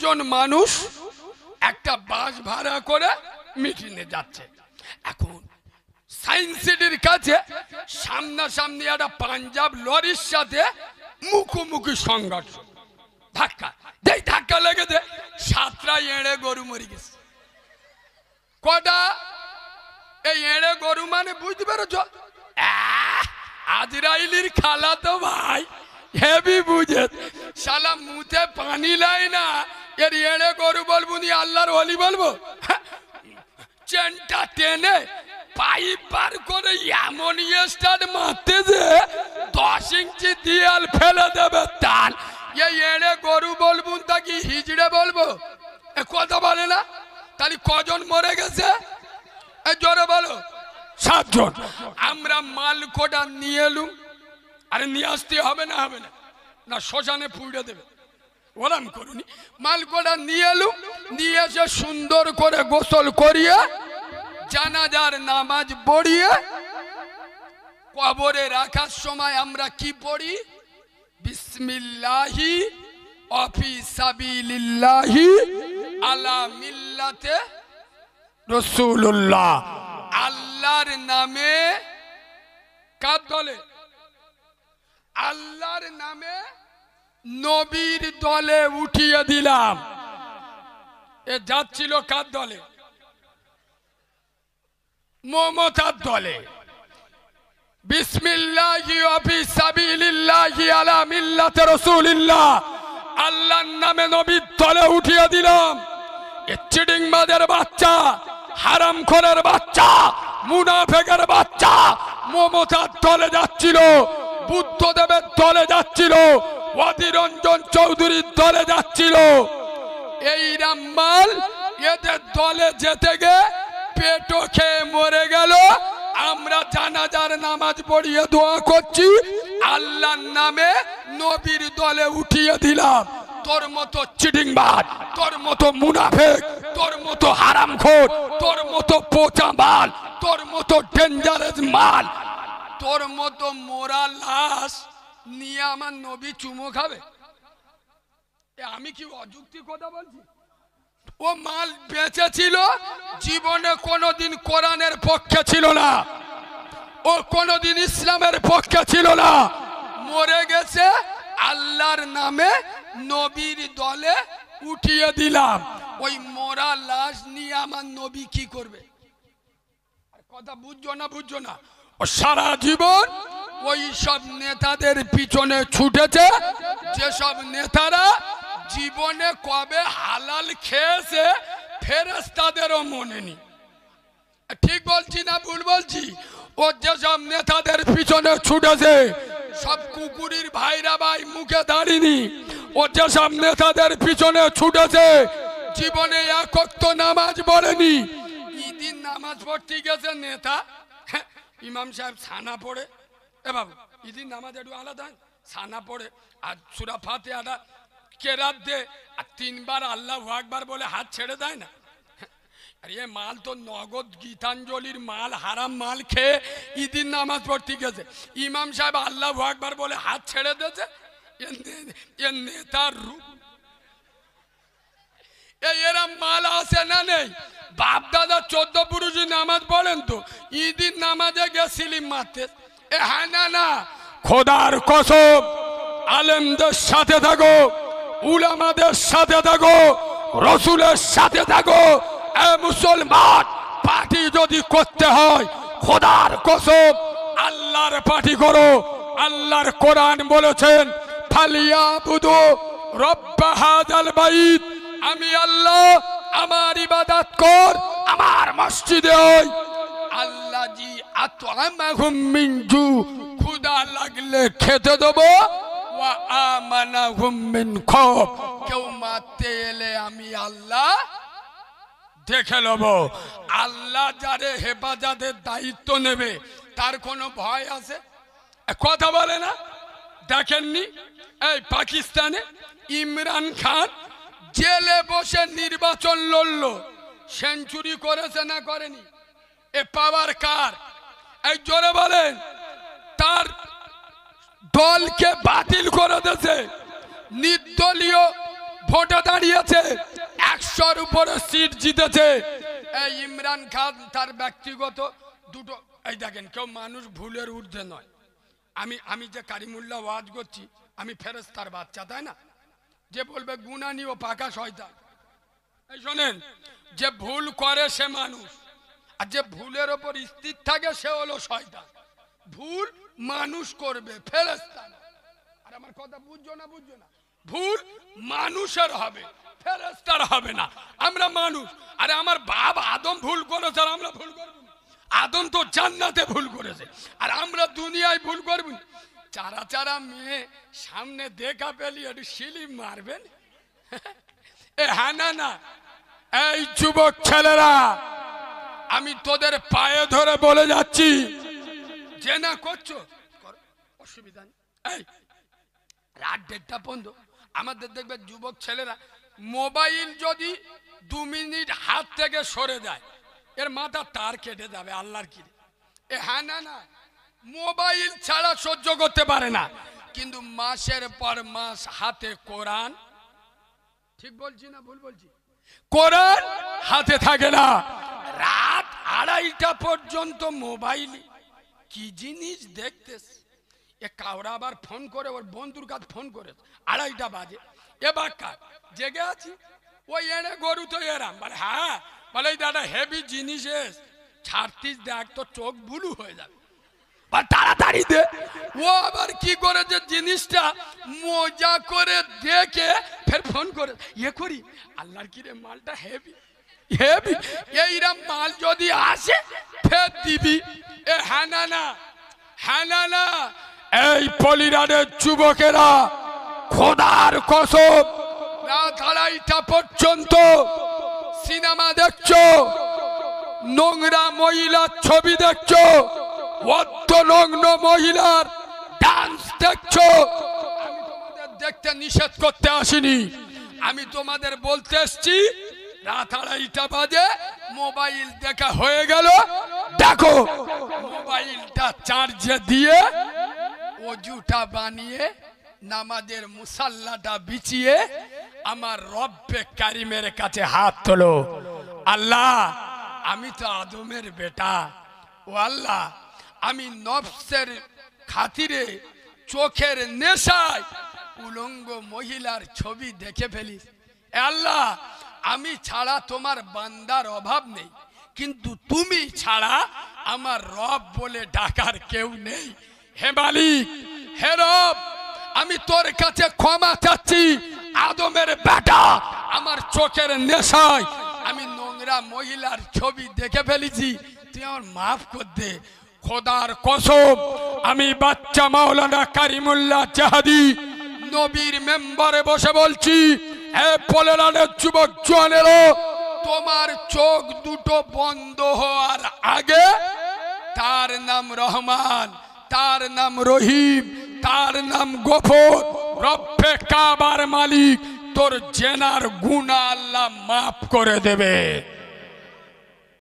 জন মানুষ একটা বাস ভাড়া করে মিটিংয়ে যাচ্ছে। এখন সায়েন্স সিটির কাছে সামনাসামনি একটা পাঞ্জাব লরির সাথে মুখোমুখি সংঘর্ষ, ধাক্কা যেই ধাক্কা লেগেছে 7টা এড়ে গরু মরে গেছে। কটা? এই এড়ে গরু মানে বুঝতে পেরেছ? আজরাইলির খালা তো ভাই হেভি বুঝে, শালা মুখে পানি লাই না, এর এড়ে গরু বলবো নি আল্লাহর ওলি বলবো? চেনটা টেনে পাইপ পার করে এমন স্টার্ট মারতে যে 10 ইঞ্চি দেয়াল ফেলে দেবে তাল। এই এড়ে গরু বলবো তাকে হিজড়ে বলবো? কথা বলে না। তাহলে কজন মরে গেছে জোরে বলো? 7 জন। আমরা মাল কোটা নিয়ে এলুম। আরে নিয়ে আসতে হবে না, হবে না না, শ্মশানে পুড়ে দেবে, ওরাম করুনি। মাল কোটা নিয়ে এলুম, নিয়ে এসে সুন্দর করে গোসল করিয়ে জানাজার নামাজ পড়িয়ে কবরে রাখার সময় আমরা কি পড়ি? বিসমিল্লাহি ওয়াফি সাবিলিল্লাহি আলা মিল্লাতে রাসূলুল্লাহ। আল্লাহর নামে কার দলে? আল্লাহর নামে নবীর দলে উঠিয়ে দিলাম। এ যাচ্ছিল কার দলে? মমতার দলে। বিসমিল্লাহি ওয়া ফি সাবিলিল্লাহি আলা মিল্লাতি রাসূলিল্লাহ, আল্লাহর নামে নবীর দলে উঠিয়ে দিলাম। এ চিটিংবাজের বাচ্চা, হারামখোরের বাচ্চা, মুনাফিকের বাচ্চা মমতার দলে যাচ্ছিল, বুদ্ধদেবের দলে যাচ্ছিল, অধীর রঞ্জন চৌধুরীর দলে যাচ্ছিল। এই রামমাল এদের দলে যেতে গে পেটো খেয়ে মরে গেল। আমরা জানাজার নামাজ পড়িয়ে দোয়া করছি, আল্লাহর নামে নবীর দলে উঠিয়ে দিলাম। তোর মতো চিটিংবাজ, তোর মতো মুনাফিক, তোর মতো হারামখোর, তোর মতো পচা মাল, তোর মতো ডেঞ্জারাস মাল, তোর মতো মোরা লাশ নিয়ে আমার নবী চুমো খাবে? আমি কি অযুক্তি কথা বলছি? ও মাল বেঁচে ছিল, জীবনে কোনোদিন কোরআনের পক্ষে ছিল না, ও কোনোদিন ইসলামের পক্ষে ছিল না, মরে গেছে, আল্লাহর নামে নবীর দলে উঠিয়ে দিলাম। ওই মোরা লাশ নিয়ে আমার নবী কি করবে? কথা বুঝছো না? বুঝছো না? ও সারা জীবন ওই সব নেতাদের পিছনে ছুটেছে, যেসব নেতারা জীবনে কবে হালাল খেয়েছে ফেরেশতাদেরও মনে নেই। ঠিক বলছি না ভুল বলছি? ও যেসব নেতাদের পিছনে ছুটেছে, সব কুকুরির ভাইরা ভাই মুখে দাঁড়িনি। ও যেসব নেতাদের পিছনে ছুটেছে, জীবনে এক ওয়াক্ত নামাজ পড়েনি। ঈদিন নামাজ পড়তে গেছে নেতা, ইমাম সাহেব ছানা পড়ে, এ বাবু ঈদিন নামাজ একটু আলাদা, ছানা পড়ে আর সূরা ফাতিহাটা কেরাত দে, আর 3 বার আল্লাহু আকবার বলে হাত ছেড়ে দেয় না। আরে এ মাল তো নগদ গীতাঞ্জলির মাল, হারাম মাল খেয়ে ঈদিন নামাজ পড়তে গেছে, ইমাম সাহেব আল্লাহু আকবার বলে হাত ছেড়ে দিয়েছে। এ নেতার রূপ। এরা মাল আছে না নেই? বাপ দাদা 14 পুরুষই নামাজ পড়েন তো, ঈদিন নামাজে গেছিলি মারতে। এ হ্যাঁ না না, খোদার কসম, আলেমদের সাথে থাকো, উলামাদের সাথে থাকো, রসুলের সাথে থাকো। এ মুসলমান, পার্টি যদি করতে হয় খোদার কসম আল্লাহর পার্টি করো। আল্লাহর কোরআন বলেছেন, ফালিয়াবুদু রব্ব হাযাল বাইত, আমি আল্লাহ, আমার ইবাদত কর আমার মসজিদে। ওই আল্লাজি আতআমাহুম মিন জু, ক্ষুধা লাগলে খেতে দেবো, ওয়া আমানাহুম মিন খৌফ, কেউ মারতে এলে আমি আল্লাহ দেখে নেব। আল্লাহ যারে হেফাজতের দায়িত্ব নেবে তার কোনো ভয় আছে? কথা বলে না? দেখেননি এই পাকিস্তানে ইমরান খান জেলে বসে নির্বাচন লড়ল, সেঞ্চুরি করেছে না করেনি? এ পাওয়ার কার? এই জোরে বলেন। তার দলকে বাতিল করে দিয়েছে, নির্দলীয় ভোটে দাঁড়িয়েছে, 100-র উপরে সিট জিতেছে। এই ইমরান খান তার ব্যক্তিগত দুটো, এই দেখেন কেউ মানুষ ভুলের ঊর্ধ্বে নয়। আমি যে কারিমুল্লাহ ওয়াজ করছি, আমি ফেরেশতার বাচ্চা, তাই না? যে বলবে গুনানি ও পাকা শয়তান, এই শোনেন, যে ভুল করে সে মানুষ, আর যে ভুলের ওপর স্থির থাকে সে হলো শয়তান। ভুল মানুষ করবে, ফেরেশতা না। আর আমার কথা বুঝছো না? বুঝছো না? ভুল মানুষের হবে, ফেরেশতার হবে না। আমরা মানুষ। আরে আমার বাপ আদম ভুল করেছে, আর আমরা ভুল করব না? আদম তো জান্নাতে ভুল করেছে, আর আমরা দুনিয়ায় ভুল করব না? চারা চারা মেয়ে সামনে দেখা পেলি একটু শিলি মারবেন? এ হ্যাঁ না না, এই যুবক ছেলেরা, আমি তোদের পায়ে ধরে বলে যাচ্ছি, যে না করছো অসুবিধা নেই। এই রাত 1:30 পর্যন্ত আমাদের দেখবে যুবক ছেলেরা মোবাইল যদি 2 মিনিট হাত থেকে সরে যায়, এর মাথা তার কেটে যাবে। আল্লাহর কি এ হ্যাঁ না না, মোবাইল ছাড়া সহ্য করতে পারে না, কিন্তু মাসের পর মাস হাতে কোরআন, ঠিক বলছি না ভুল বলছি? কোরআন হাতে থাকে না, রাত 2:30টা পর্যন্ত মোবাইল কি জিনিস দেখতেছে। এ কাউরা আবার ফোন করে, ওর বন্ধুর কাছে ফোন করে 2:30টা বাজে, এ বাক্কা জেগে আছি, ওই এনে গরু তো এরাম বলে, হ্যাঁ বলে দাদা হেভি জিনিস ছাড়তিস, দেখ তো চোখ বুলু হয়ে যাবে, তাড়াতাড়ি দে। ও আবার কি করে যে জিনিসটা মজা করে দেখে ফের ফোন করে ইয়ে করি, আল্লাহর কি রে মালটা হেভি হেভি, এইরকম মাল যদি আসে ফের দিবি। এ হ্যাঁ না না, হ্যাঁ না না, এই পলিরানের যুবকেরা খোদার কসম রাত 2:30টা পর্যন্ত সিনেমা দেখছো, নোংরা মহিলার ছবি দেখছো, অর্ধনগ্ন মহিলার ডান্স দেখছো। আমি তোমাদের দেখতে নিষেধ করতে আসিনি, আমি তোমাদের বলতে এসছি রাত 2:30টা বাজে মোবাইল দেখা হয়ে গেল, দেখো মোবাইলটা চার্জে দিয়ে ওযুটা বানিয়ে নামাজের মুসাল্লাটা বিছিয়ে আমার রব্বে কারিমের কাছে হাত তোলো। আল্লাহ, আমি তো আদমের বেটা, ও আল্লাহ, আমি নফসের খাতিরে চোখের নেশায় উলঙ্গ মহিলার ছবি দেখে ফেলিস। এ আল্লাহ, আমি ছাড়া তোমার বান্দার অভাব নেই, কিন্তু তুমি ছাড়া আমার রব বলে ডাকার কেউ নেই। হে মালিক, হে রব, আমি তোর কাছে ক্ষমা চাচ্ছি। আদমের বেটা, আমার চোখের নেশায় আমি নোংরা মহিলার ছবি দেখে ফেলেছি, তুই আমার মাফ কর দে। খোদার কসম, আমি বাচ্চা মাওলানা কারিমুল্লাহ জাহাদি নবীর মেম্বারে বসে বলছি, হে পলেরানের যুবক জোয়ানেরো, তোমার চোখ দুটো বন্ধ হওয়ার আগে তার নাম রহমান, তার নাম রহিম, তার নাম গফর, রব্বে কাবার মালিক, তোর জেনার গুনাহ আল্লাহ মাফ করে দেবে।